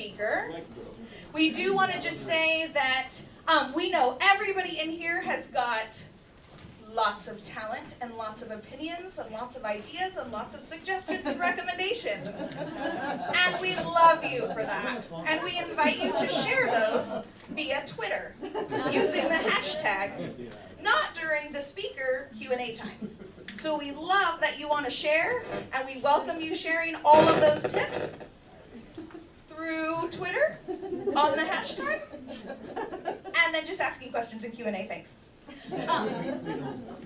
speaker, we do want to just say that we know everybody in here has got lots of talent and lots of opinions and lots of ideas and lots of suggestions and recommendations. And we love you for that. And we invite you to share those via Twitter using the hashtag, not during the speaker Q&A time. So we love that you want to share, and we welcome you sharing all of those tips through Twitter on the hashtag, and then just asking questions in Q&A. Thanks.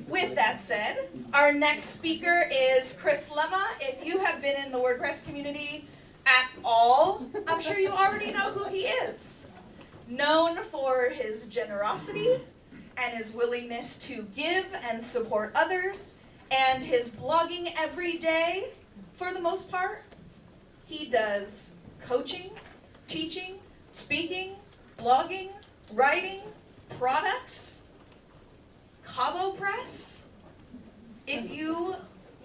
With that said, our next speaker is Chris Lema. If you have been in the WordPress community at all, I'm sure you already know who he is. Known for his generosity and his willingness to give and support others, and his blogging every day, for the most part. He does coaching, teaching, speaking, blogging, writing, products, Cabo Press. If you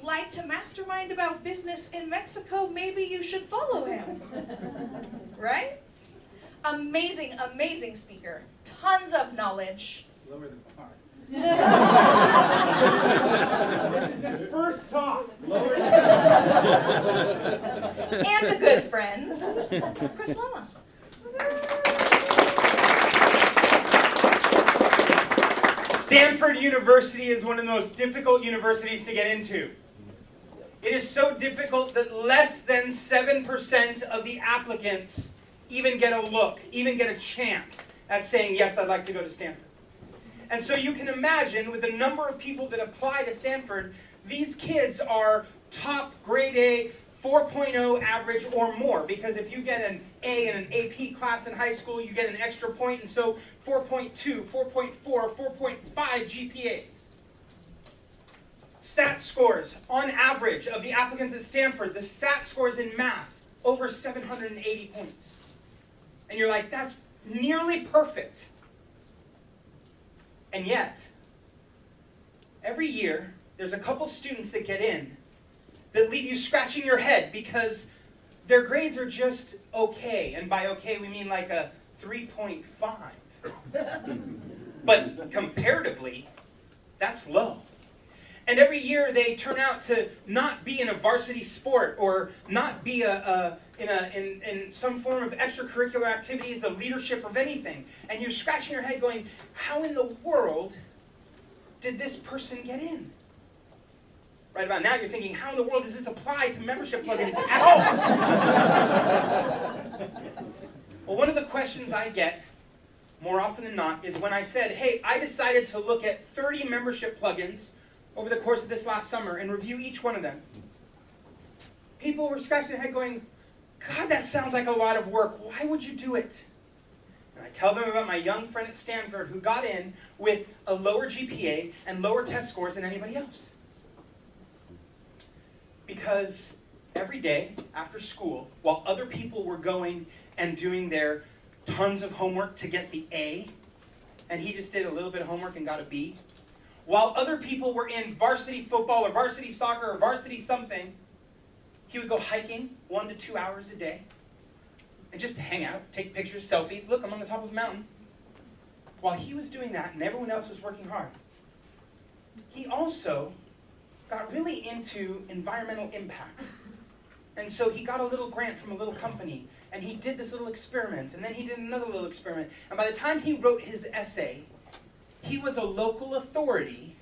like to mastermind about business in Mexico, maybe you should follow him. Right? Amazing, amazing speaker. Tons of knowledge. Lower than par. This is his first talk. Lower than And a good friend, Chris Lema. Stanford University is one of the most difficult universities to get into. It is so difficult that less than 7% of the applicants even get a look, even get a chance at saying, yes, I'd like to go to Stanford. And so you can imagine, with the number of people that apply to Stanford, these kids are top grade A, 4.0 average or more, because if you get an A in an AP class in high school, you get an extra point, and so 4.2, 4.4, 4.5 GPAs. SAT scores, on average, of the applicants at Stanford, the SAT scores in math, over 780 points. And you're like, that's nearly perfect. And yet, every year, there's a couple students that get in that leave you scratching your head because their grades are just okay. And by okay, we mean like a 3.5. But comparatively, that's low. And every year they turn out to not be in a varsity sport or not be in some form of extracurricular activities, of leadership, of anything. And you're scratching your head going, how in the world did this person get in? Right about now you're thinking, how in the world does this apply to membership plugins at all? Well, one of the questions I get more often than not is when I said, hey, I decided to look at 30 membership plugins over the course of this last summer and review each one of them. People were scratching their head going, God, that sounds like a lot of work. Why would you do it? And I tell them about my young friend at Stanford who got in with a lower GPA and lower test scores than anybody else. Because every day after school, while other people were going and doing their tons of homework to get the A, and he just did a little bit of homework and got a B, while other people were in varsity football or varsity soccer or varsity something, he would go hiking 1 to 2 hours a day and just hang out, take pictures, selfies. Look, I'm on the top of a mountain. While he was doing that and everyone else was working hard, he also got really into environmental impact. And so he got a little grant from a little company, and he did this little experiment, and then he did another little experiment. And by the time he wrote his essay, he was a local authority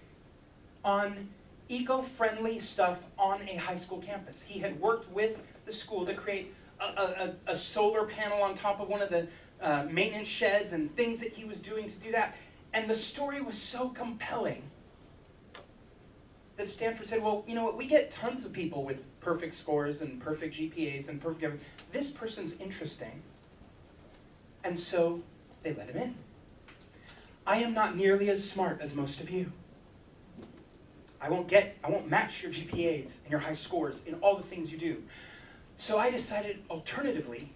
on eco-friendly stuff on a high school campus. He had worked with the school to create a solar panel on top of one of the maintenance sheds and things that he was doing to do that. And the story was so compelling that Stanford said, well, you know what, we get tons of people with perfect scores and perfect GPAs and perfect everything. This person's interesting. And so they let him in. I am not nearly as smart as most of you. I won't match your GPAs and your high scores in all the things you do. So I decided alternatively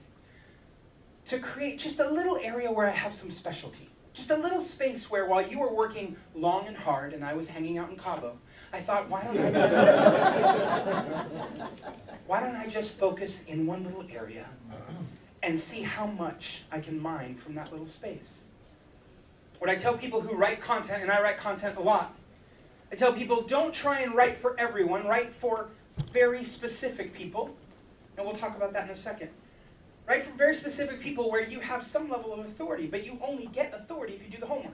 to create just a little area where I have some specialty. Just a little space where while you were working long and hard and I was hanging out in Cabo, I thought, why don't I just focus in one little area and see how much I can mine from that little space. What I tell people who write content, and I write content a lot, I tell people, don't try and write for everyone, write for very specific people, and we'll talk about that in a second. Write for very specific people where you have some level of authority, but you only get authority if you do the homework.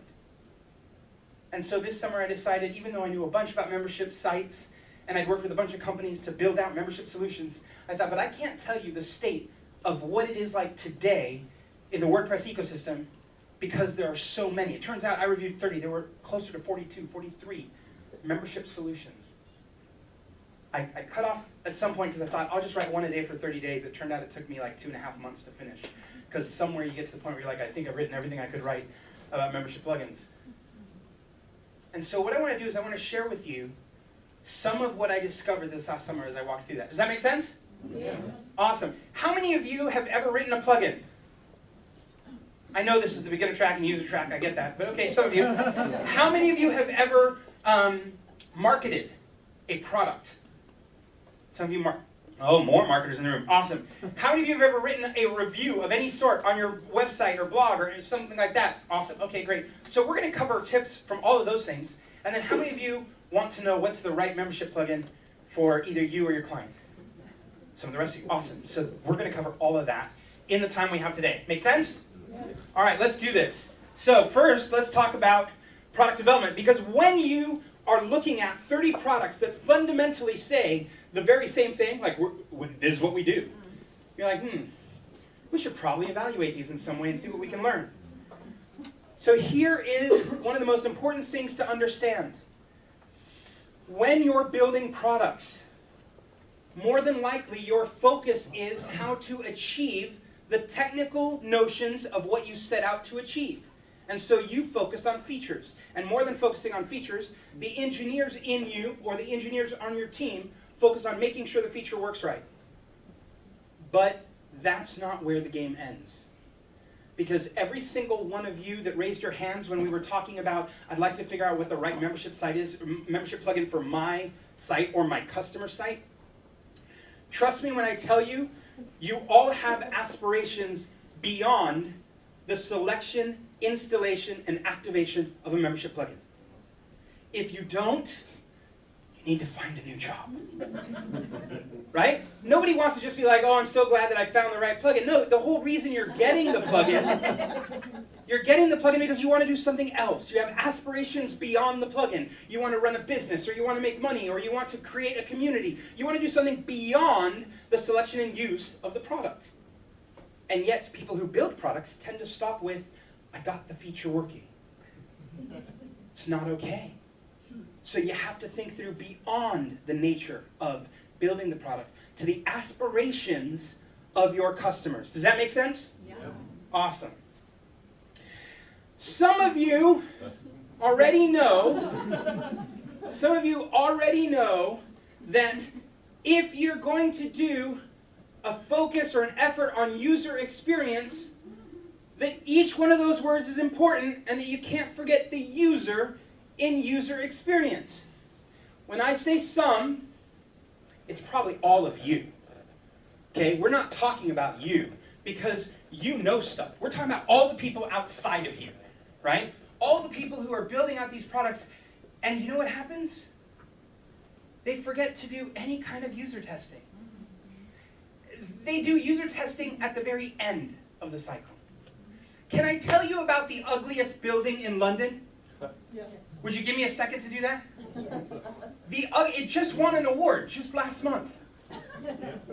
And so this summer I decided, even though I knew a bunch about membership sites, and I'd worked with a bunch of companies to build out membership solutions, I thought, but I can't tell you the state of what it is like today in the WordPress ecosystem because there are so many. It turns out I reviewed 30. There were closer to 42, 43 membership solutions. I cut off at some point because I thought I'll just write one a day for 30 days. It turned out it took me like 2.5 months to finish because somewhere you get to the point where you're like, I think I've written everything I could write about membership plugins. And so what I want to do is I want to share with you some of what I discovered this last summer as I walked through that. Does that make sense? Yes. Awesome. How many of you have ever written a plugin? I know this is the beginner track and user track, I get that, but okay, some of you. How many of you have ever marketed a product? Some of you more marketers in the room. Awesome. How many of you have ever written a review of any sort on your website or blog or something like that? Awesome. Okay, great. So we're going to cover tips from all of those things. And then how many of you want to know what's the right membership plugin for either you or your client? Some of the rest of you. Awesome. So we're going to cover all of that in the time we have today. Make sense? Yes. All right, let's do this. So first, let's talk about product development. Because when you are looking at 30 products that fundamentally say the very same thing, like this is what we do, you're like, we should probably evaluate these in some way and see what we can learn. So here is one of the most important things to understand. When you're building products, more than likely your focus is how to achieve the technical notions of what you set out to achieve. And so you focus on features. And more than focusing on features, the engineers in you or the engineers on your team focus on making sure the feature works right. But that's not where the game ends. Because every single one of you that raised your hands when we were talking about, I'd like to figure out what the right membership site is, membership plugin for my site or my customer site, trust me when I tell you, you all have aspirations beyond the selection, installation, and activation of a membership plugin. If you don't, you need to find a new job. Right? Nobody wants to just be like, oh, I'm so glad that I found the right plugin. No, the whole reason you're getting the plugin, because you want to do something else. You have aspirations beyond the plugin. You want to run a business, or you want to make money, or you want to create a community. You want to do something beyond the selection and use of the product. And yet, people who build products tend to stop with, I got the feature working. It's not okay. So you have to think through beyond the nature of building the product to the aspirations of your customers. Does that make sense? Yeah. Awesome. Some of you already know that if you're going to do a focus or an effort on user experience, that each one of those words is important and that you can't forget the user in user experience. When I say some, it's probably all of you. Okay, we're not talking about you because you know stuff. We're talking about all the people outside of here, right? All the people who are building out these products, and you know what happens? They forget to do any kind of user testing. They do user testing at the very end of the cycle. Can I tell you about the ugliest building in London? Yes. Would you give me a second to do that? It just won an award just last month.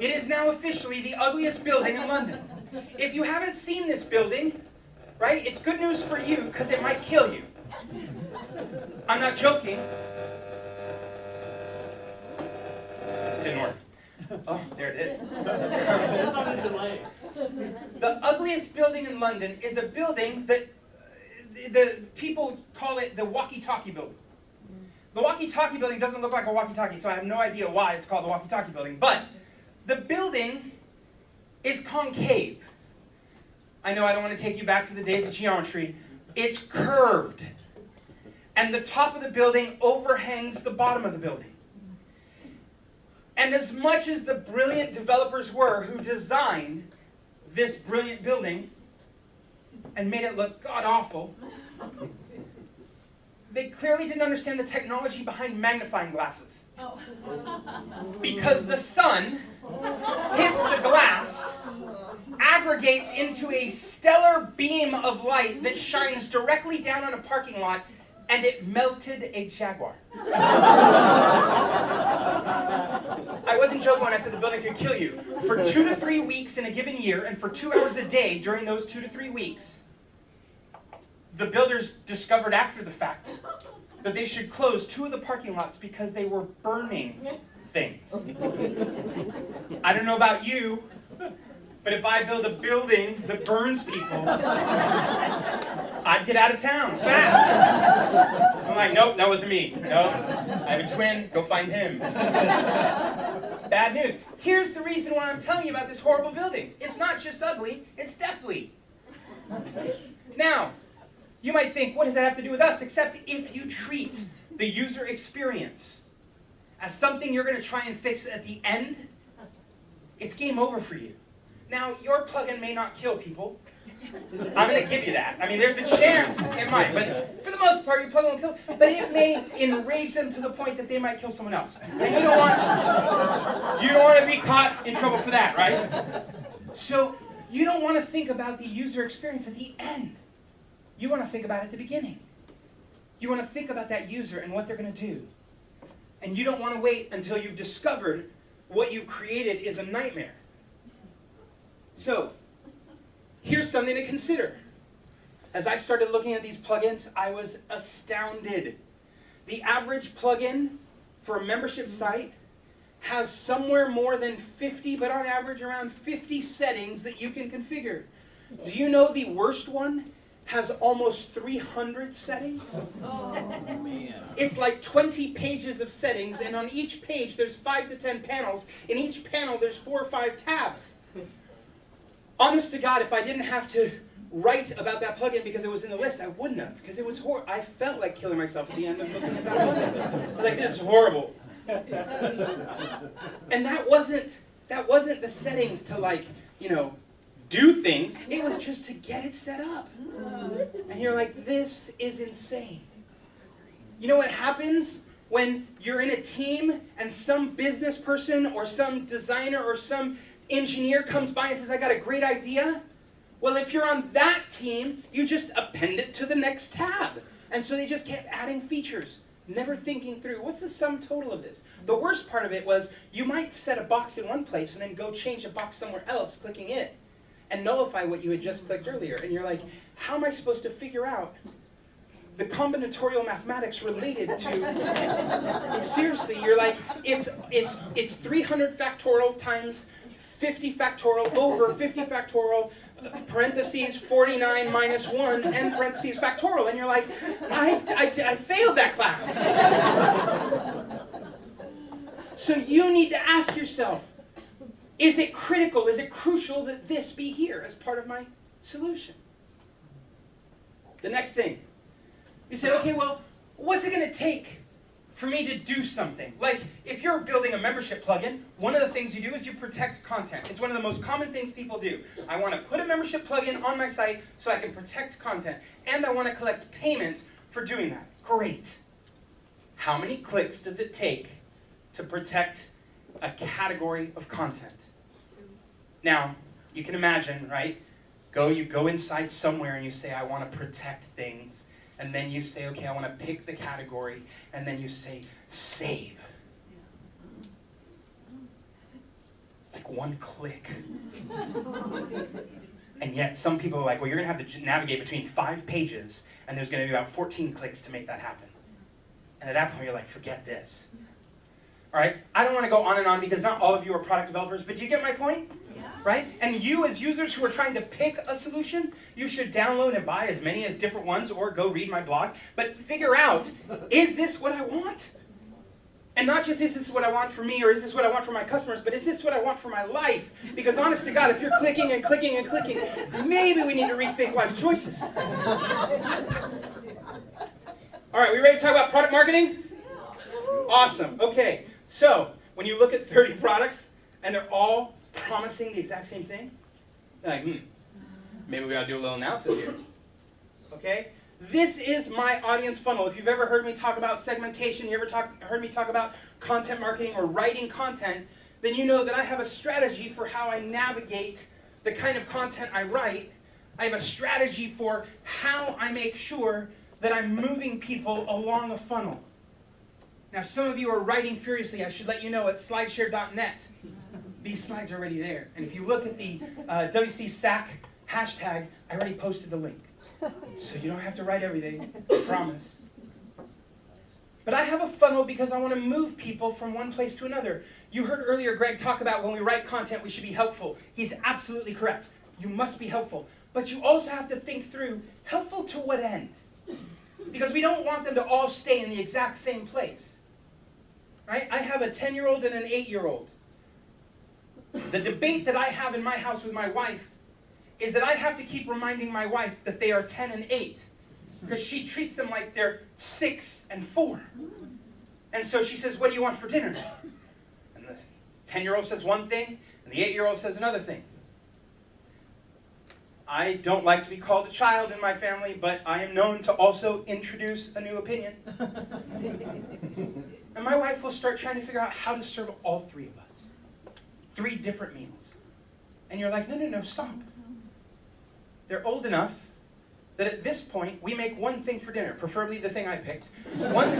It is now officially the ugliest building in London. If you haven't seen this building, right, it's good news for you because it might kill you. I'm not joking. Didn't work. Oh, there it did. It's on a delay. The ugliest building in London is a building that the people call it the walkie-talkie building. The walkie-talkie building doesn't look like a walkie-talkie, so I have no idea why it's called the walkie-talkie building. But the building is concave. I know I don't want to take you back to the days of geometry. It's curved. And the top of the building overhangs the bottom of the building. And as much as the brilliant developers were who designed this brilliant building and made it look god-awful, they clearly didn't understand the technology behind magnifying glasses. Oh. Because the sun hits the glass, aggregates into a stellar beam of light that shines directly down on a parking lot, and it melted a Jaguar. I wasn't joking when I said the building could kill you. For 2 to 3 weeks in a given year, and for 2 hours a day during those 2 to 3 weeks, the builders discovered after the fact that they should close 2 of the parking lots because they were burning things. I don't know about you, but if I build a building that burns people, I'd get out of town fast. I'm like, nope, that wasn't me. Nope, I have a twin, go find him. Bad news. Here's the reason why I'm telling you about this horrible building. It's not just ugly, it's deathly. Now, you might think, what does that have to do with us? Except if you treat the user experience as something you're going to try and fix at the end, it's game over for you. Now, your plugin may not kill people. I'm going to give you that. I mean, there's a chance it might, but for the most part, your plugin won't kill. But it may enrage them to the point that they might kill someone else. And you don't want to be caught in trouble for that, right? So you don't want to think about the user experience at the end. You want to think about it at the beginning. You want to think about that user and what they're going to do. And you don't want to wait until you've discovered what you've created is a nightmare. So, here's something to consider. As I started looking at these plugins, I was astounded. The average plugin for a membership site has somewhere more than 50, but on average around 50 settings that you can configure. Do you know the worst one has almost 300 settings? Oh, man. It's like 20 pages of settings, and on each page there's 5 to 10 panels. In each panel there's 4 or 5 tabs. Honest to God, if I didn't have to write about that plugin because it was in the list, I wouldn't have, because it was horrible. I felt like killing myself at the end of looking at that plugin. I was like, this is horrible. And that wasn't the settings to, like, you know, do things. It was just to get it set up. And you're like, this is insane. You know what happens when you're in a team and some business person or some designer or some engineer comes by and says, I got a great idea? Well, if you're on that team, you just append it to the next tab. And so they just kept adding features, never thinking through, what's the sum total of this? The worst part of it was, you might set a box in one place and then go change a box somewhere else, clicking it, and nullify what you had just clicked earlier. And you're like, how am I supposed to figure out the combinatorial mathematics related to... Seriously, you're like, it's 300 factorial times 50 factorial over 50 factorial, parentheses 49 minus 1, and parentheses factorial. And you're like, I failed that class. So you need to ask yourself, is it critical, is it crucial that this be here as part of my solution? The next thing, you say, okay, well, what's it going to take for me to do something? Like, if you're building a membership plugin, one of the things you do is you protect content. It's one of the most common things people do. I want to put a membership plugin on my site so I can protect content, and I want to collect payment for doing that. Great. How many clicks does it take to protect a category of content? Now, you can imagine, right? You go inside somewhere and you say, I want to protect things. And then you say, okay, I want to pick the category. And then you say, save. It's like one click. And yet some people are like, well, you're going to have to navigate between 5 pages, and there's going to be about 14 clicks to make that happen. And at that point, you're like, forget this. All right? I don't want to go on and on because not all of you are product developers, but do you get my point? Right? And you as users who are trying to pick a solution, you should download and buy as many as different ones or go read my blog, but figure out, is this what I want? And not just is this what I want for me or is this what I want for my customers, but is this what I want for my life? Because honest to God, if you're clicking and clicking and clicking, maybe we need to rethink life's choices. All right, we ready to talk about product marketing? Awesome. Okay, so when you look at 30 products and they're all promising the exact same thing, Like, maybe we ought to do a little analysis here. Okay? This is my audience funnel. If you've ever heard me talk about segmentation, you ever heard me talk about content marketing or writing content, then you know that I have a strategy for how I navigate the kind of content I write. I have a strategy for how I make sure that I'm moving people along a funnel. Now, some of you are writing furiously. I should let you know at slideshare.net. These slides are already there. And if you look at the WC Sac hashtag, I already posted the link. So you don't have to write everything, I promise. But I have a funnel because I want to move people from one place to another. You heard earlier Greg talk about when we write content, we should be helpful. He's absolutely correct. You must be helpful. But you also have to think through, helpful to what end? Because we don't want them to all stay in the exact same place. Right? I have a 10-year-old and an 8-year-old. The debate that I have in my house with my wife is that I have to keep reminding my wife that they are 10 and 8. Because she treats them like they're 6 and 4. And so she says, what do you want for dinner? And the 10-year-old says one thing, and the 8-year-old says another thing. I don't like to be called a child in my family, but I am known to also introduce a new opinion. And my wife will start trying to figure out how to serve all 3 of us. 3 different meals. And you're like, no, stop. They're old enough that at this point, we make one thing for dinner, preferably the thing I picked. One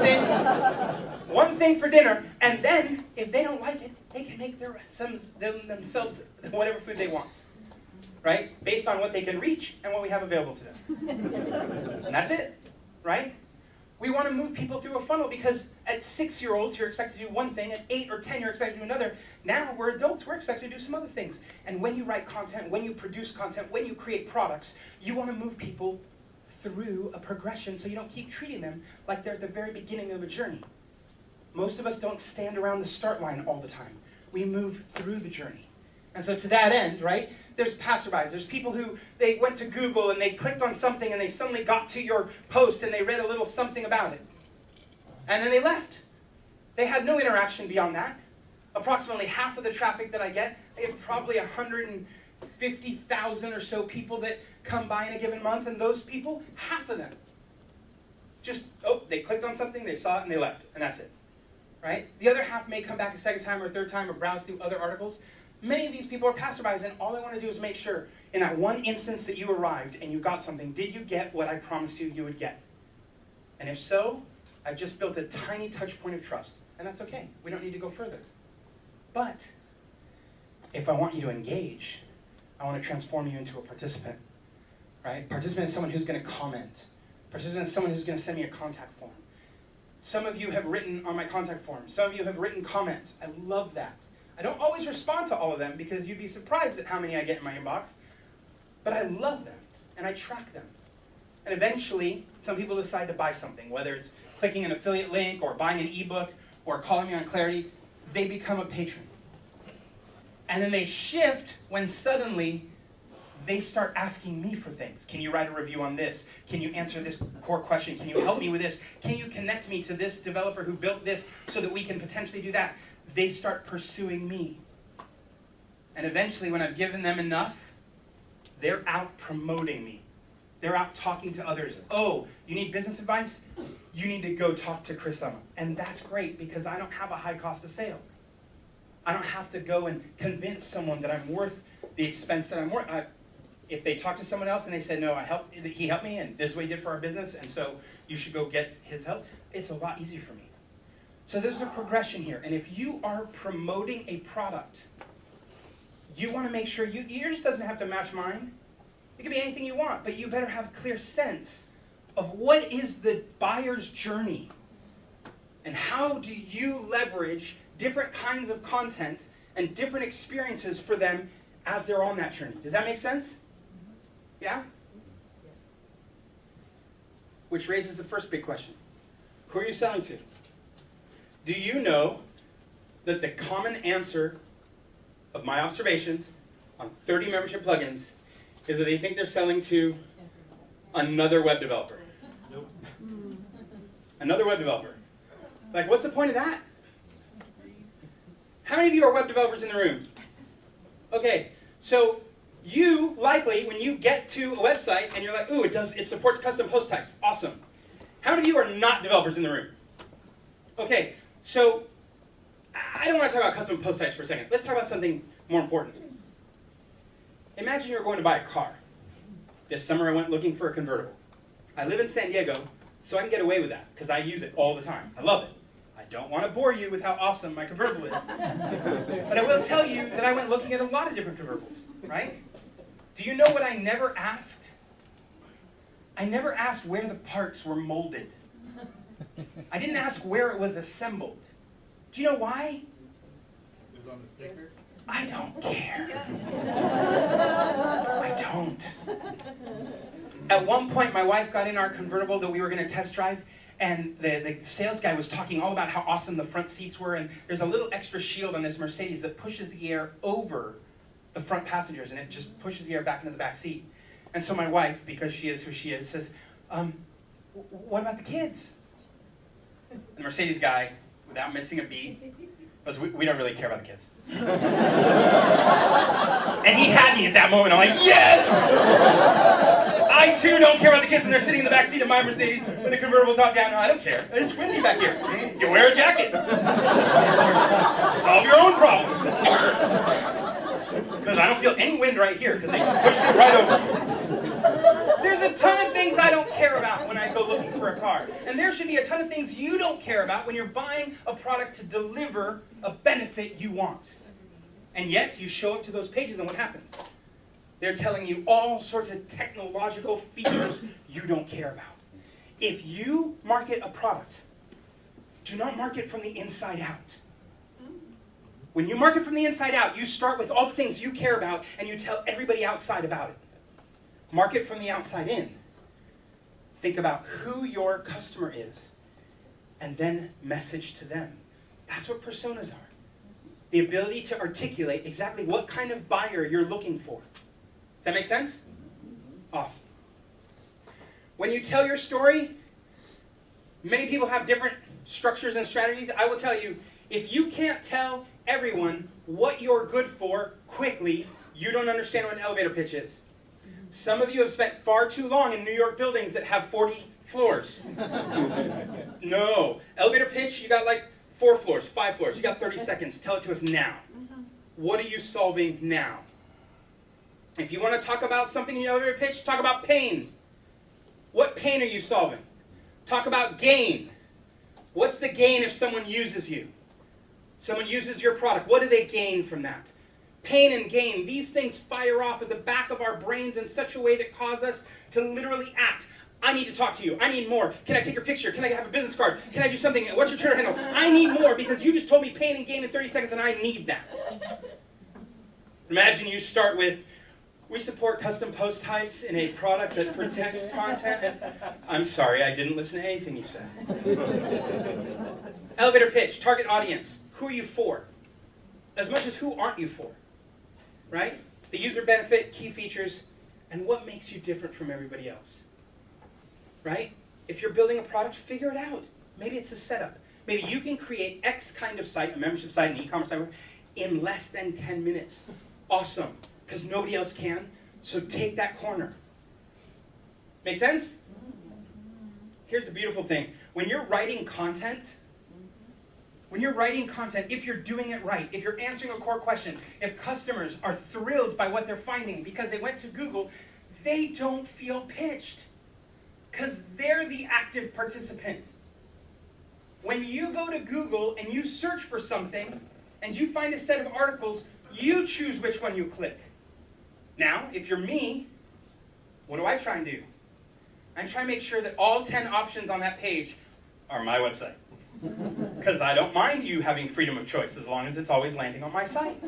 thing for dinner, and then, if they don't like it, they can make themselves whatever food they want. Right? Based on what they can reach and what we have available to them. And that's it. Right? We want to move people through a funnel because at 6-year-olds, you're expected to do one thing. At 8 or 10, you're expected to do another. Now, we're adults. We're expected to do some other things. And when you write content, when you produce content, when you create products, you want to move people through a progression so you don't keep treating them like they're at the very beginning of a journey. Most of us don't stand around the start line all the time. We move through the journey. And so to that end, right, there's passerbys. There's people who, they went to Google and they clicked on something and they suddenly got to your post and they read a little something about it. And then they left. They had no interaction beyond that. Approximately half of the traffic that I get, I have probably 150,000 or so people that come by in a given month, and those people, half of them, just, they clicked on something, they saw it, and they left, and that's it. Right? The other half may come back a second time or a third time or browse through other articles. Many of these people are passerbys, and all I want to do is make sure, in that one instance that you arrived and you got something, did you get what I promised you would get? And if so, I've just built a tiny touch point of trust, and that's okay. We don't need to go further. But if I want you to engage, I want to transform you into a participant. Right? Participant is someone who's going to comment. Participant is someone who's going to send me a contact form. Some of you have written on my contact form. Some of you have written comments. I love that. I don't always respond to all of them because you'd be surprised at how many I get in my inbox. But I love them, and I track them. And eventually, some people decide to buy something, whether it's clicking an affiliate link or buying an ebook or calling me on Clarity. They become a patron. And then they shift when suddenly they start asking me for things. Can you write a review on this? Can you answer this core question? Can you help me with this? Can you connect me to this developer who built this so that we can potentially do that? They start pursuing me. And eventually, when I've given them enough, they're out promoting me. They're out talking to others. Oh, you need business advice? You need to go talk to Chris Lema. And that's great because I don't have a high cost of sale. I don't have to go and convince someone that I'm worth the expense that I'm worth. If they talk to someone else and they said, no, he helped me and this is what he did for our business, and so you should go get his help, it's a lot easier for me. So there's a progression here. And if you are promoting a product, you want to make sure yours doesn't have to match mine. It could be anything you want, but you better have a clear sense of what is the buyer's journey and how do you leverage different kinds of content and different experiences for them as they're on that journey. Does that make sense? Yeah? Which raises the first big question. Who are you selling to? Do you know that the common answer of my observations on 30 membership plugins is that they think they're selling to another web developer? Nope. Another web developer. Like, what's the point of that? How many of you are web developers in the room? Okay, so You likely, when you get to a website and you're like, ooh, it supports custom post types. Awesome. How many of you are not developers in the room? Okay, so I don't want to talk about custom post types for a second. Let's talk about something more important. Imagine you're going to buy a car. This summer I went looking for a convertible. I live in San Diego, so I can get away with that because I use it all the time. I love it. I don't want to bore you with how awesome my convertible is. But I will tell you that I went looking at a lot of different convertibles, right? Do you know what I never asked? I never asked where the parts were molded. I didn't ask where it was assembled. Do you know why? It was on the sticker? I don't care. I don't. At one point, my wife got in our convertible that we were going to test drive, and the sales guy was talking all about how awesome the front seats were, and there's a little extra shield on this Mercedes that pushes the air over the front passengers, and it just pushes the air back into the back seat. And so my wife, because she is who she is, says, what about the kids? And the Mercedes guy, without missing a beat, goes, we don't really care about the kids. And he had me at that moment. I'm like, yes! I too don't care about the kids, and they're sitting in the back seat of my Mercedes with a convertible top down. No, I don't care. It's windy back here. You wear a jacket. Solve your own problem. Because I don't feel any wind right here, because they just pushed it right over. There's a ton of things I don't care about when I go looking for a car. And there should be a ton of things you don't care about when you're buying a product to deliver a benefit you want. And yet, you show up to those pages and what happens? They're telling you all sorts of technological features you don't care about. If you market a product, do not market from the inside out. When you market from the inside out, you start with all the things you care about and you tell everybody outside about it. Market from the outside in. Think about who your customer is and then message to them. That's what personas are. The ability to articulate exactly what kind of buyer you're looking for. Does that make sense? Awesome. When you tell your story, many people have different structures and strategies. I will tell you, if you can't tell everyone what you're good for quickly, you don't understand what an elevator pitch is. Some of you have spent far too long in New York buildings that have 40 floors. No. Elevator pitch, you got like 4 floors, 5 floors. You got 30 seconds. Tell it to us now. What are you solving now? If you want to talk about something in your elevator pitch, talk about pain. What pain are you solving? Talk about gain. What's the gain if someone uses you? Someone uses your product. What do they gain from that? Pain and gain, these things fire off at the back of our brains in such a way that cause us to literally act. I need to talk to you. I need more. Can I take your picture? Can I have a business card? Can I do something? What's your Twitter handle? I need more because you just told me pain and gain in 30 seconds and I need that. Imagine you start with, we support custom post types in a product that protects content. I'm sorry, I didn't listen to anything you said. Elevator pitch, target audience. Who are you for? As much as who aren't you for? Right? The user benefit, key features, and what makes you different from everybody else. Right? If you're building a product, figure it out. Maybe it's a setup. Maybe you can create X kind of site, a membership site, an e-commerce site, in less than 10 minutes. Awesome. Because nobody else can. So take that corner. Make sense? Here's the beautiful thing. When you're writing content, if you're doing it right, if you're answering a core question, if customers are thrilled by what they're finding because they went to Google, they don't feel pitched because they're the active participant. When you go to Google and you search for something and you find a set of articles, you choose which one you click. Now, if you're me, what do I try and do? I try and make sure that all 10 options on that page are my website. Because I don't mind you having freedom of choice as long as it's always landing on my site.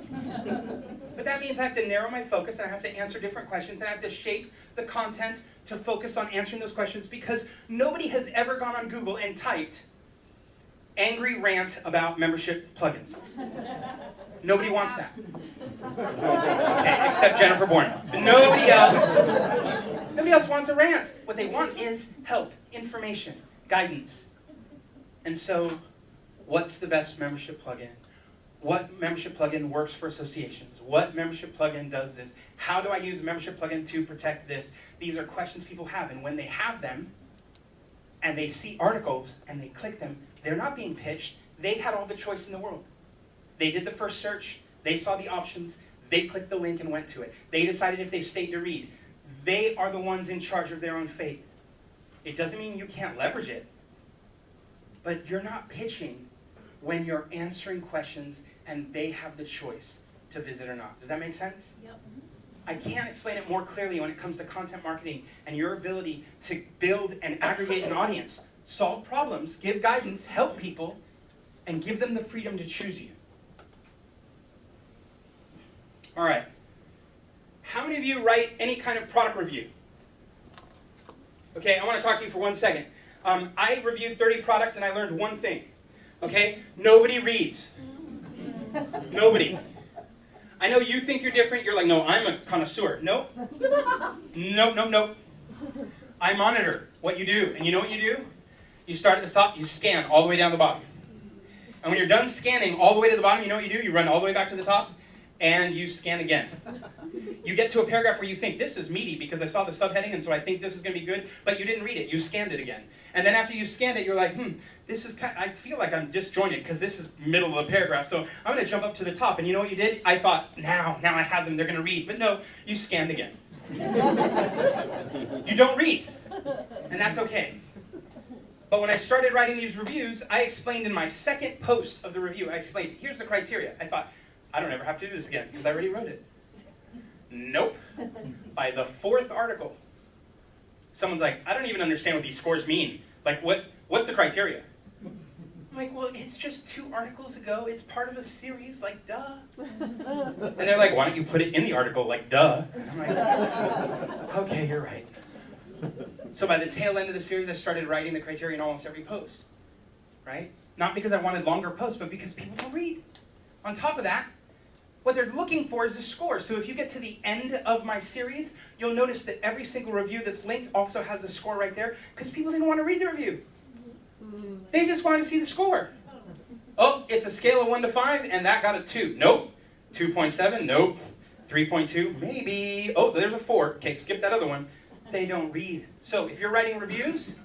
But that means I have to narrow my focus and I have to answer different questions and I have to shape the content to focus on answering those questions because nobody has ever gone on Google and typed angry rant about membership plugins. Nobody wants that. Okay, except Jennifer Bourne. But nobody else wants a rant. What they want is help, information, guidance. And so, what's the best membership plugin? what membership plugin works for associations? What membership plugin does this? How do I use a membership plugin to protect this? These are questions people have, and when they have them, and they see articles, and they click them, they're not being pitched. They had all the choice in the world. They did the first search, they saw the options, they clicked the link and went to it. They decided if they stayed to read. They are the ones in charge of their own fate. It doesn't mean you can't leverage it, but you're not pitching when you're answering questions and they have the choice to visit or not. Does that make sense? Yep. I can't explain it more clearly when it comes to content marketing and your ability to build and aggregate an audience, solve problems, give guidance, help people, and give them the freedom to choose you. All right. How many of you write any kind of product review? Okay, I want to talk to you for 1 second. I reviewed 30 products and I learned one thing. Okay, nobody reads. Nobody. I know you think you're different. You're like, no, I'm a connoisseur. Nope. Nope. I monitor what you do. And you know what you do? You start at the top, you scan all the way down the bottom. And when you're done scanning all the way to the bottom, you know what you do? You run all the way back to the top and you scan again. You get to a paragraph where you think, this is meaty because I saw the subheading and so I think this is going to be good, but you didn't read it. You scanned it again. And then after you scanned it, you're like, this is I feel like I'm disjointed because this is middle of the paragraph, so I'm going to jump up to the top. And you know what you did? I thought, now I have them, they're going to read. But no, you scanned again. You don't read, and that's okay. But when I started writing these reviews, I explained in my second post of the review, I explained, here's the criteria. I thought, I don't ever have to do this again because I already wrote it. Nope. By the fourth article, someone's like, I don't even understand what these scores mean. Like, what's the criteria? I'm like, well, it's just 2 articles ago. It's part of a series, like, duh. And they're like, why don't you put it in the article, like, duh? And I'm like, okay, you're right. So by the tail end of the series, I started writing the criteria in almost every post, right? Not because I wanted longer posts, but because people don't read. On top of that, what they're looking for is a score. So if you get to the end of my series, you'll notice that every single review that's linked also has a score right there, because people didn't want to read the review. They just wanted to see the score. Oh, it's a scale of 1 to 5, and that got a 2. Nope. 2.7, nope. 3.2, maybe. Oh, there's a 4. Okay, skip that other one. They don't read. So if you're writing reviews,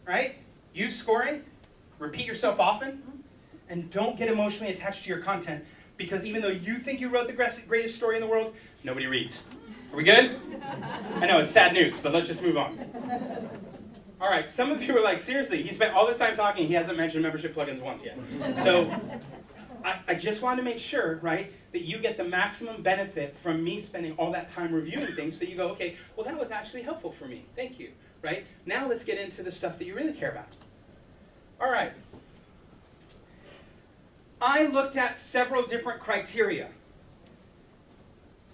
right, use scoring, repeat yourself often, and don't get emotionally attached to your content, because even though you think you wrote the greatest story in the world, nobody reads. Are we good? I know, it's sad news, but let's just move on. All right, some of you are like, seriously, he spent all this time talking, he hasn't mentioned membership plugins once yet. So I just wanted to make sure, right, that you get the maximum benefit from me spending all that time reviewing things, so you go, okay, well, that was actually helpful for me. Thank you, right? Now let's get into the stuff that you really care about. All right. I looked at several different criteria.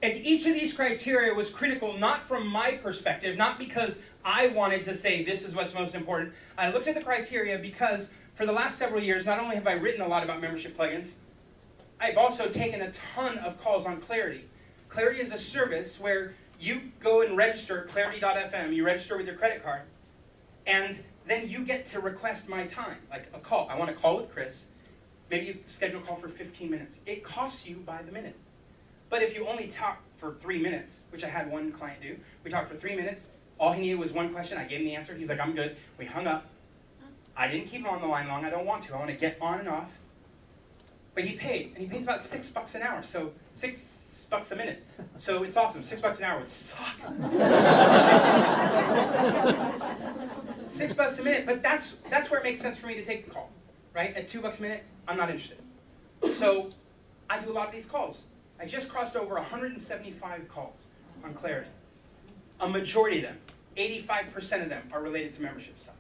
And each of these criteria was critical, not from my perspective, not because I wanted to say this is what's most important. I looked at the criteria because for the last several years, not only have I written a lot about membership plugins, I've also taken a ton of calls on Clarity. Clarity is a service where you go and register at clarity.fm, you register with your credit card, and then you get to request my time, like a call. I want to call with Chris. Maybe you schedule a call for 15 minutes. It costs you by the minute. But if you only talk for 3 minutes, which I had one client do, we talked for 3 minutes, all he needed was one question, I gave him the answer, he's like, I'm good. We hung up. I didn't keep him on the line long, I don't want to. I want to get on and off. But he paid, and he pays about $6 an hour, so $6 a minute. So it's awesome, $6 an hour would suck. $6 a minute, but that's where it makes sense for me to take the call, right? At $2 a minute, I'm not interested. So I do a lot of these calls. I just crossed over 175 calls on Clarity. A majority of them, 85% of them, are related to membership stuff.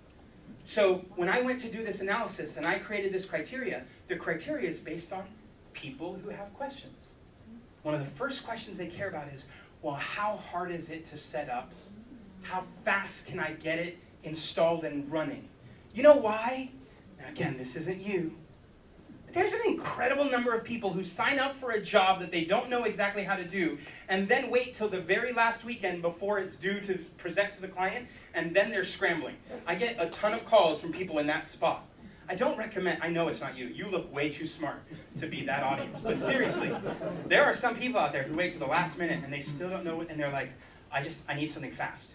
So when I went to do this analysis and I created this criteria, the criteria is based on people who have questions. One of the first questions they care about is, well, how hard is it to set up? How fast can I get it installed and running? You know why? Now again, this isn't you. There's an incredible number of people who sign up for a job that they don't know exactly how to do, and then wait till the very last weekend before it's due to present to the client, and then they're scrambling. I get a ton of calls from people in that spot. I don't recommend, I know it's not you. You look way too smart to be that audience. But seriously, there are some people out there who wait to the last minute and they still don't know what, and they're like, I need something fast.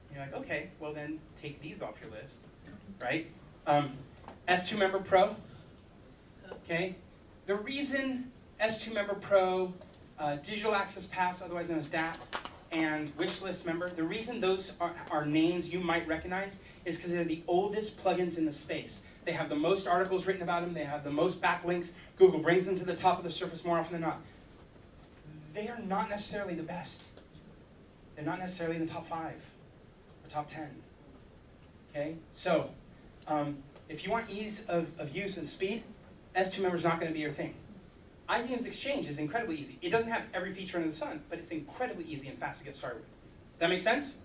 And you're like, okay, well then take these off your list, right? S2 Member Pro, okay? The reason S2 Member Pro, Digital Access Pass, otherwise known as DAP, and Wishlist Member, the reason those are names you might recognize is because they're the oldest plugins in the space. They have the most articles written about them, they have the most backlinks, Google brings them to the top of the surface more often than not. They are not necessarily the best. They're not necessarily in the top 5 or top 10. Okay, so if you want ease of use and speed, S2 Member is not going to be your thing. IBM's Exchange is incredibly easy. It doesn't have every feature under the sun, but it's incredibly easy and fast to get started with. Does that make sense?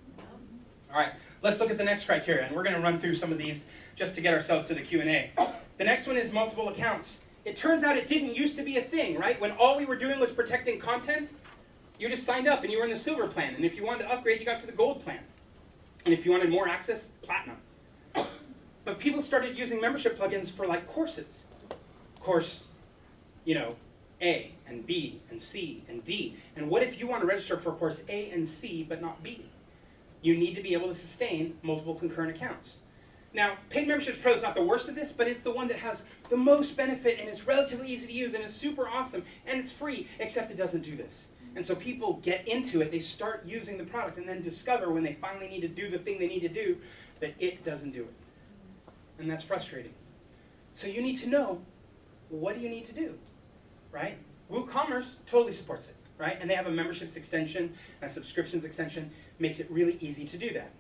All right, let's look at the next criteria, and we're going to run through some of these just to get ourselves to the Q&A. The next one is multiple accounts. It turns out it didn't used to be a thing, right? When all we were doing was protecting content, you just signed up and you were in the silver plan, and if you wanted to upgrade, you got to the gold plan. And if you wanted more access, platinum. But people started using membership plugins for like courses. Course, you know, A and B and C and D. And what if you want to register for course A and C but not B? You need to be able to sustain multiple concurrent accounts. Now, Paid Memberships Pro is not the worst of this, but it's the one that has the most benefit, and it's relatively easy to use, and it's super awesome, and it's free, except it doesn't do this. And so people get into it, they start using the product, and then discover when they finally need to do the thing they need to do, that it doesn't do it. And that's frustrating. So you need to know, what do you need to do, right? WooCommerce totally supports it, right? And they have a memberships extension, a subscriptions extension, makes it really easy to do that.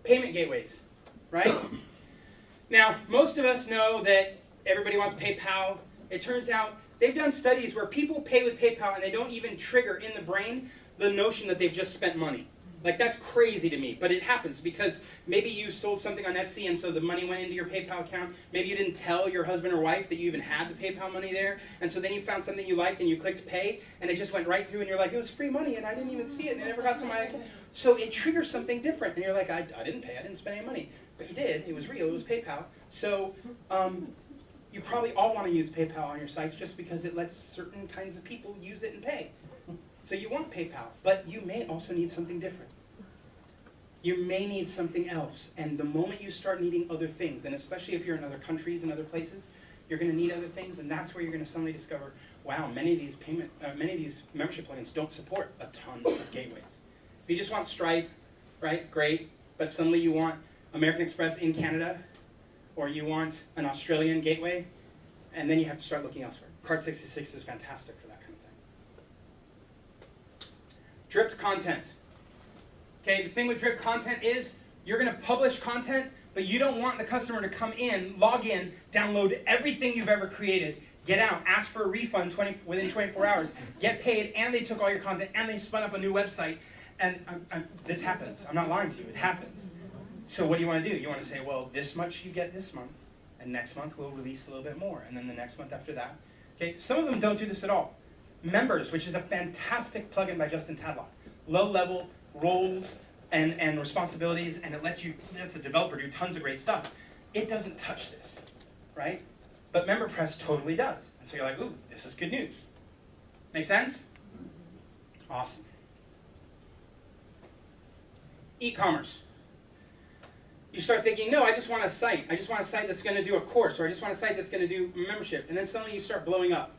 Payment gateways, right? Now, most of us know that everybody wants PayPal. It turns out they've done studies where people pay with PayPal and they don't even trigger in the brain the notion that they've just spent money. Like, that's crazy to me, but it happens because maybe you sold something on Etsy and so the money went into your PayPal account. Maybe you didn't tell your husband or wife that you even had the PayPal money there, and so then you found something you liked and you clicked pay, and it just went right through, and you're like, it was free money and I didn't even see it and it never got to my account. So it triggers something different, and you're like, I didn't pay, I didn't spend any money. But you did, it was real, it was PayPal. So you probably all want to use PayPal on your sites just because it lets certain kinds of people use it and pay. So you want PayPal, but you may also need something different. You may need something else, and the moment you start needing other things, and especially if you're in other countries and other places, you're going to need other things, and that's where you're going to suddenly discover, wow, many of these membership plugins don't support a ton of gateways. If you just want Stripe, right, great, but suddenly you want American Express in Canada, or you want an Australian gateway, and then you have to start looking elsewhere. Card66 is fantastic for that kind of thing. Dripped content. Okay, the thing with drip content is you're going to publish content, but you don't want the customer to come in, log in, download everything you've ever created, get out, ask for a refund within 24 hours, get paid, and they took all your content, and they spun up a new website. And this happens. I'm not lying to you. It happens. So what do you want to do? You want to say, well, this much you get this month, and next month we'll release a little bit more, and then the next month after that. Okay, some of them don't do this at all. Members, which is a fantastic plugin by Justin Tadlock. Low level, roles, and responsibilities, and it lets you, as a developer, do tons of great stuff. It doesn't touch this, right? But MemberPress totally does. And so you're like, ooh, this is good news. Make sense? Awesome. E-commerce. You start thinking, no, I just want a site. I just want a site that's going to do a course, or I just want a site that's going to do membership. And then suddenly you start blowing up.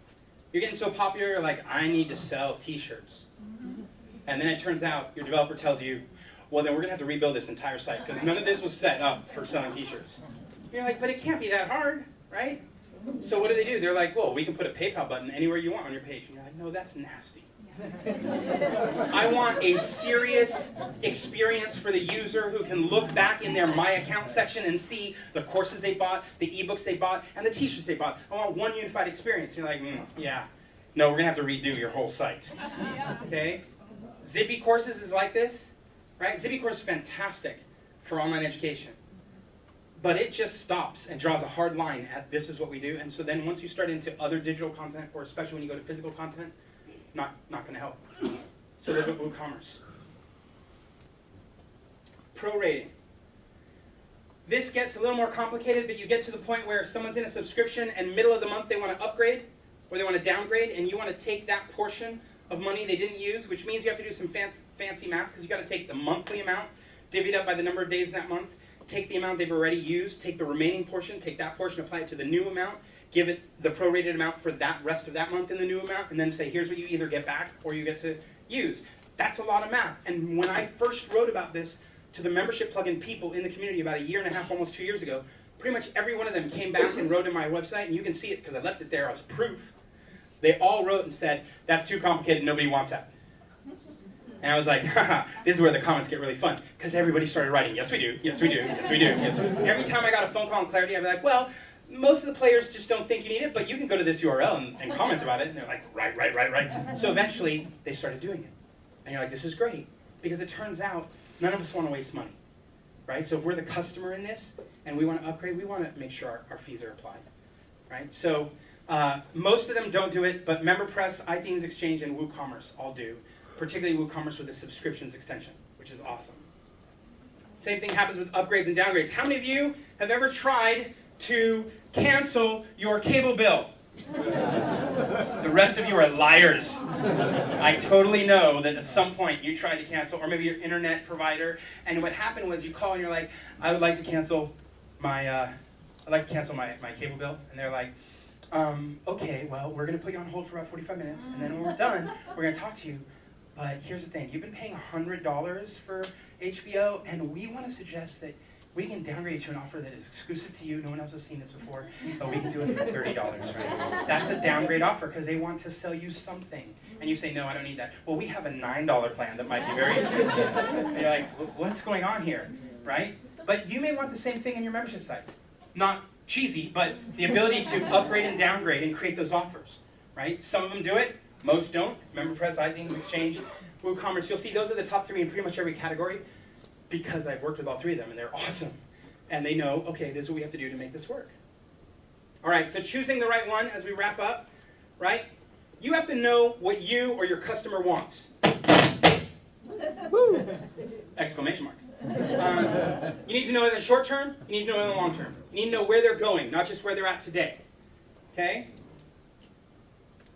You're getting so popular, you're like, I need to sell t-shirts. And then it turns out your developer tells you, well, then we're going to have to rebuild this entire site because none of this was set up for selling t-shirts. You're like, but it can't be that hard, right? So what do? They're like, well, we can put a PayPal button anywhere you want on your page. And you're like, no, that's nasty. I want a serious experience for the user who can look back in their My Account section and see the courses they bought, the ebooks they bought, and the t-shirts they bought. I want one unified experience. And you're like, yeah, no, we're going to have to redo your whole site. Okay? Zippy Courses is like this, right? Zippy Course is fantastic for online education. But it just stops and draws a hard line at this is what we do. And so then once you start into other digital content, or especially when you go to physical content, not going to help. So look at WooCommerce. Pro rating. This gets a little more complicated, but you get to the point where someone's in a subscription and middle of the month they want to upgrade or they want to downgrade, and you want to take that portion of money they didn't use, which means you have to do some fancy math, because you got to take the monthly amount, divvy it up by the number of days in that month, take the amount they've already used, take the remaining portion, take that portion, apply it to the new amount, give it the prorated amount for that rest of that month in the new amount, and then say, here's what you either get back or you get to use. That's a lot of math. And when I first wrote about this to the membership plugin people in the community about 1.5 years, almost 2 years ago, pretty much every one of them came back and wrote in my website, and you can see it because I left it there as proof. They all wrote and said, that's too complicated, nobody wants that. And I was like, haha, this is where the comments get really fun, because everybody started writing, yes we do, yes we do, yes we do. Yes. Every time I got a phone call on Clarity, I'd be like, well, most of the players just don't think you need it, but you can go to this URL and comment about it. And they're like, right. So eventually, they started doing it. And you're like, this is great, because it turns out none of us want to waste money, right? So if we're the customer in this and we want to upgrade, we want to make sure our fees are applied, right? So most of them don't do it, but MemberPress, iThemes Exchange, and WooCommerce all do, particularly WooCommerce with the subscriptions extension, which is awesome. Same thing happens with upgrades and downgrades. How many of you have ever tried to cancel your cable bill? The rest of you are liars. I totally know that at some point you tried to cancel, or maybe your internet provider, and what happened was you call and you're like, I would like to cancel my my cable bill, and they're like, okay, well, we're going to put you on hold for about 45 minutes, and then when we're done, we're going to talk to you. But here's the thing, you've been paying $100 for HBO, and we want to suggest that we can downgrade you to an offer that is exclusive to you. No one else has seen this before, but we can do it for $30, right? That's a downgrade offer because they want to sell you something. And you say, no, I don't need that. Well, we have a $9 plan that might be very interesting to you. And you're like, what's going on here, right? But you may want the same thing in your membership sites. Not cheesy, but the ability to upgrade and downgrade and create those offers, right? Some of them do it, most don't. MemberPress, iThemes Exchange, WooCommerce. You'll see those are the top 3 in pretty much every category, because I've worked with all 3 of them, and they're awesome. And they know, okay, this is what we have to do to make this work. All right, so choosing the right one as we wrap up, right? You have to know what you or your customer wants. Woo! Exclamation mark. You need to know in the short term, you need to know in the long term. You need to know where they're going, not just where they're at today. Okay?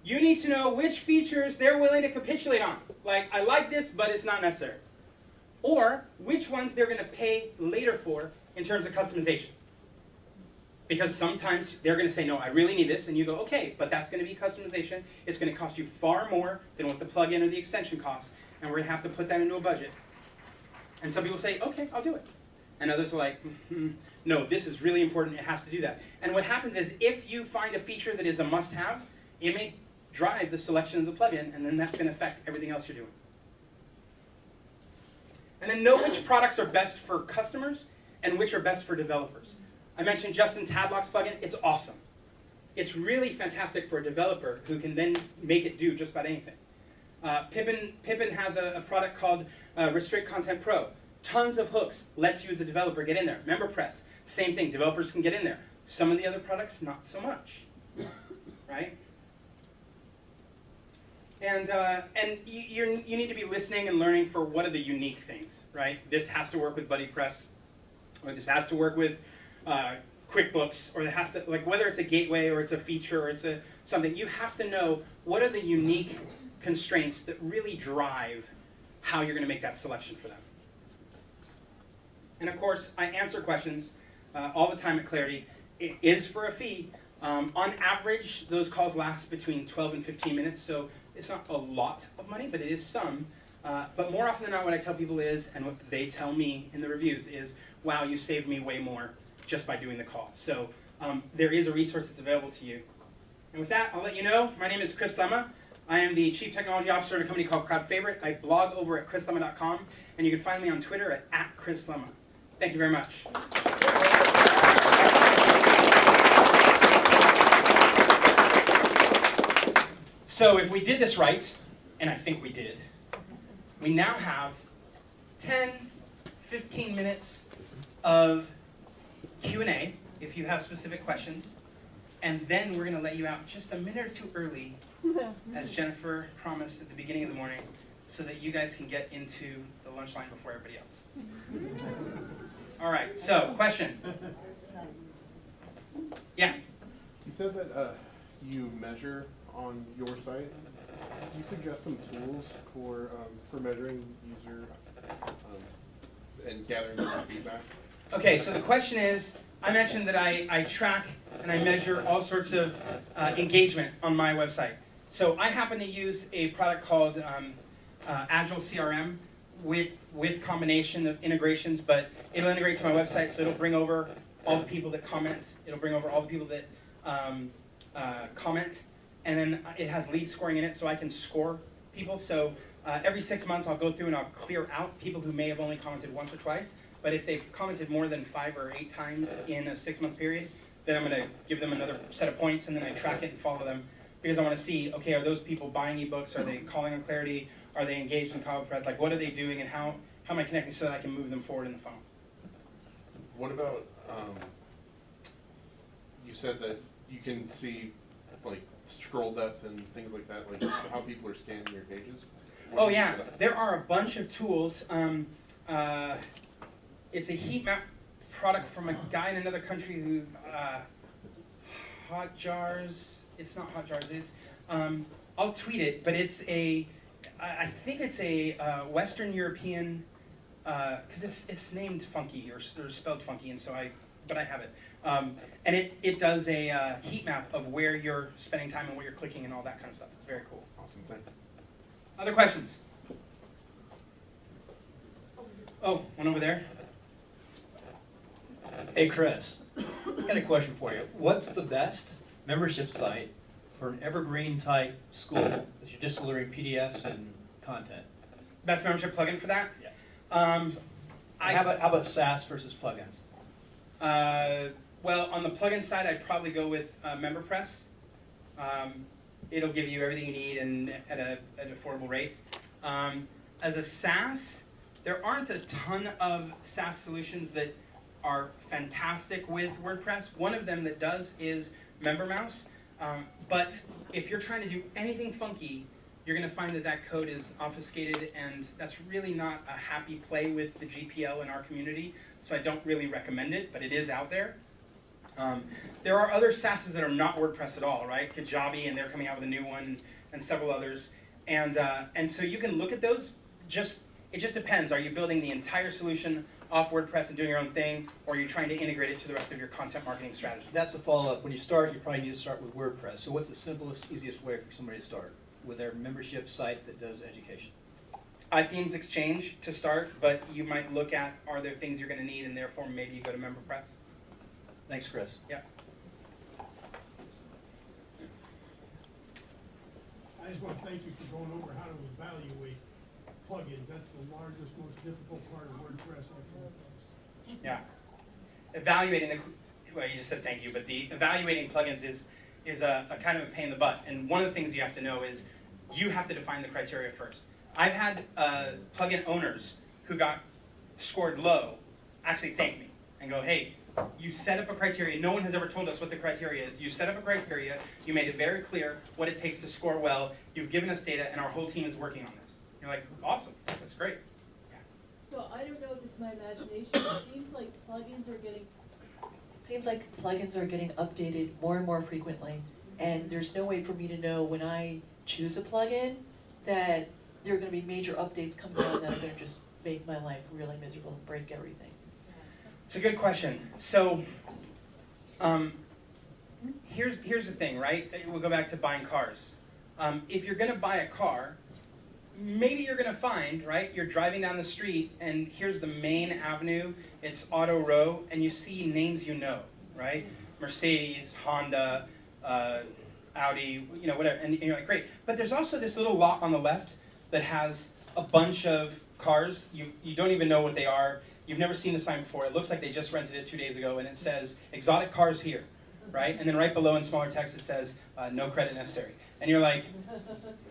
You need to know which features they're willing to capitulate on. Like, I like this, but it's not necessary. Or which ones they're going to pay later for in terms of customization. Because sometimes they're going to say, no, I really need this, and you go, okay, but that's going to be customization. It's going to cost you far more than what the plugin or the extension costs, and we're going to have to put that into a budget. And some people say, okay, I'll do it. And others are like, no, this is really important, it has to do that. And what happens is, if you find a feature that is a must-have, it may drive the selection of the plugin, and then that's going to affect everything else you're doing. And then know which products are best for customers and which are best for developers. I mentioned Justin Tadlock's plugin. It's awesome. It's really fantastic for a developer who can then make it do just about anything. Pippin has a product called Restrict Content Pro. Tons of hooks. Lets you as a developer get in there. MemberPress, same thing. Developers can get in there. Some of the other products, not so much. Right? And you need to be listening and learning for what are the unique things, right? This has to work with BuddyPress, or this has to work with QuickBooks, or they have to, like, whether it's a gateway or it's a feature or it's something, you have to know what are the unique constraints that really drive how you're going to make that selection for them. And of course, I answer questions all the time at Clarity. It is for a fee. On average, those calls last between 12 and 15 minutes, so it's not a lot of money, but it is some. But more often than not, what I tell people is, and what they tell me in the reviews is, wow, you saved me way more just by doing the call. So there is a resource that's available to you. And with that, I'll let you know. My name is Chris Lema. I am the Chief Technology Officer at a company called CrowdFavorite. I blog over at chrislema.com, and you can find me on Twitter at @ChrisLema. Thank you very much. So if we did this right, and I think we did, we now have 10, 15 minutes of Q&A if you have specific questions, and then we're going to let you out just a minute or two early, as Jennifer promised at the beginning of the morning, so that you guys can get into the lunch line before everybody else. All right, so question. Yeah. You said that you measure on your site. Can you suggest some tools for measuring user and gathering user feedback? Okay, so the question is, I mentioned that I track and I measure all sorts of engagement on my website. So I happen to use a product called Agile CRM with combination of integrations, but it'll integrate to my website, so it'll bring over all the people that comment. It'll bring over all the people that comment, and then it has lead scoring in it, so I can score people. So every 6 months I'll go through and I'll clear out people who may have only commented once or twice, but if they've commented more than 5 or 8 times in a 6-month period, then I'm going to give them another set of points, and then I track it and follow them, because I want to see, okay, are those people buying ebooks? Are they calling on Clarity? Are they engaged in CobblePress? Like, what are they doing, and how am I connecting so that I can move them forward in the funnel? What about, you said that you can see like scroll depth and things like that, like how people are scanning your pages? Oh yeah, there are a bunch of tools. It's a heat map product from a guy in another country who, Hotjars, it's not Hotjars, it's, I'll tweet it, but it's I think it's a Western European, because it's named funky or spelled funky, and so but I have it. And it does a heat map of where you're spending time and where you're clicking and all that kind of stuff. It's very cool. Awesome, thanks. Other questions? Oh, one over there. Hey Chris, I got a question for you. What's the best membership site for an evergreen type school that you're just delivering PDFs and content? Best membership plugin for that? Yeah. How How about SaaS versus plugins? Well, on the plugin side, I'd probably go with MemberPress. It'll give you everything you need and at an affordable rate. As a SaaS, there aren't a ton of SaaS solutions that are fantastic with WordPress. One of them that does is MemberMouse. But if you're trying to do anything funky, you're going to find that that code is obfuscated, and that's really not a happy play with the GPL in our community. So I don't really recommend it, but it is out there. There are other SaaSes that are not WordPress at all, right? Kajabi, and they're coming out with a new one, and several others. And so you can look at those. It just depends. Are you building the entire solution off WordPress and doing your own thing, or are you trying to integrate it to the rest of your content marketing strategy? That's a follow-up. When you start, you probably need to start with WordPress. So what's the simplest, easiest way for somebody to start with their membership site that does education? iThemes Exchange to start, but you might look at, are there things you're going to need, and therefore maybe you go to MemberPress. Thanks, Chris. Yeah. I just want to thank you for going over how to evaluate plugins. That's the largest, most difficult part of WordPress. Yeah. Evaluating well, you just said thank you, but the evaluating plugins is a kind of a pain in the butt. And one of the things you have to know is you have to define the criteria first. I've had plugin owners who got scored low actually thank me and go, hey, you set up a criteria. No one has ever told us what the criteria is. You set up a criteria. You made it very clear what it takes to score well. You've given us data, and our whole team is working on this. You're like, awesome. That's great. Yeah. So I don't know if it's my imagination. It seems like plugins are getting updated more and more frequently, and there's no way for me to know when I choose a plugin that there are going to be major updates coming out that are going to just make my life really miserable and break everything. It's a good question. So, here's the thing, right? We'll go back to buying cars. If you're going to buy a car, maybe you're going to find, right? You're driving down the street, and here's the main avenue. It's Auto Row, and you see names you know, right? Mercedes, Honda, Audi, whatever. And you're like, great. But there's also this little lot on the left that has a bunch of cars. You don't even know what they are. You've never seen the sign before. It looks like they just rented it 2 days ago, and it says, exotic cars here, right? And then right below in smaller text it says, no credit necessary. And you're like,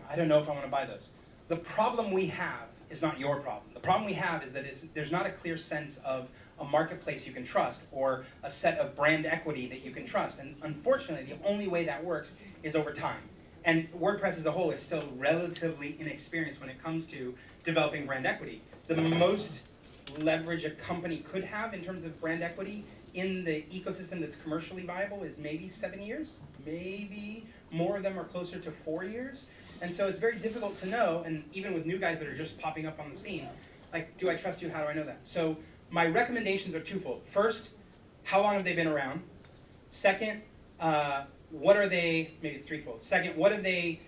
I don't know if I want to buy those. The problem we have is not your problem. The problem we have is that there's not a clear sense of a marketplace you can trust or a set of brand equity that you can trust. And unfortunately, the only way that works is over time. And WordPress as a whole is still relatively inexperienced when it comes to developing brand equity. The most leverage a company could have in terms of brand equity in the ecosystem that's commercially viable is maybe 7 years. Maybe more of them are closer to 4 years. And so it's very difficult to know, and even with new guys that are just popping up on the scene, like, do I trust you? How do I know that? So my recommendations are twofold. First, how long have they been around? Second, what are they, maybe it's threefold. Second, what have they,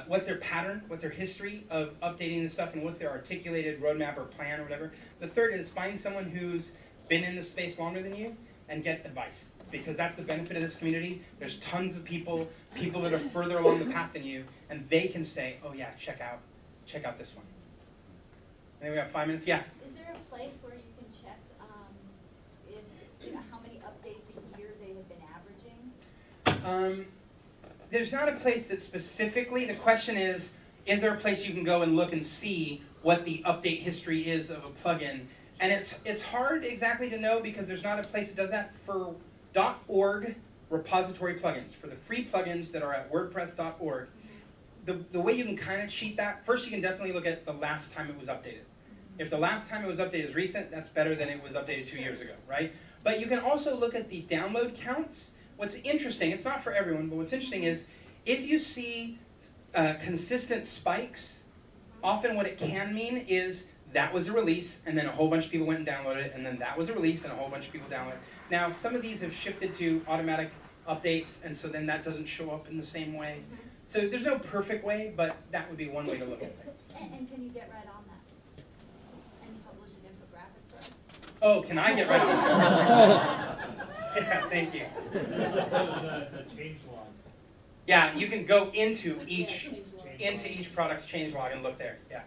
what's their pattern? What's their history of updating this stuff, and what's their articulated roadmap or plan or whatever? The third is find someone who's been in the space longer than you and get advice, because that's the benefit of this community. There's tons of people that are further along the path than you, and they can say, oh yeah, check out this one. I think we have 5 minutes, yeah. Is there a place where you can check if, how many updates a year they have been averaging? There's not a place that specifically, the question is there a place you can go and look and see what the update history is of a plugin? And it's hard exactly to know, because there's not a place that does that. For .org repository plugins, for the free plugins that are at wordpress.org, the way you can kind of cheat that, first you can definitely look at the last time it was updated. If the last time it was updated is recent, that's better than it was updated 2 years ago, right? But you can also look at the download counts. What's interesting, it's not for everyone, but what's interesting is if you see consistent spikes, often what it can mean is that was a release, and then a whole bunch of people went and downloaded it, and then that was a release, and a whole bunch of people downloaded it. Now, some of these have shifted to automatic updates, and so then that doesn't show up in the same way. So there's no perfect way, but that would be one way to look at things. And can you get right on that? And publish an infographic for us? Oh, can I get right on that? Yeah, thank you. The change log. Yeah, you can go into each product's changelog and look there. Yeah.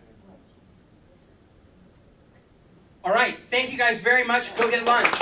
All right, thank you guys very much. Go get lunch.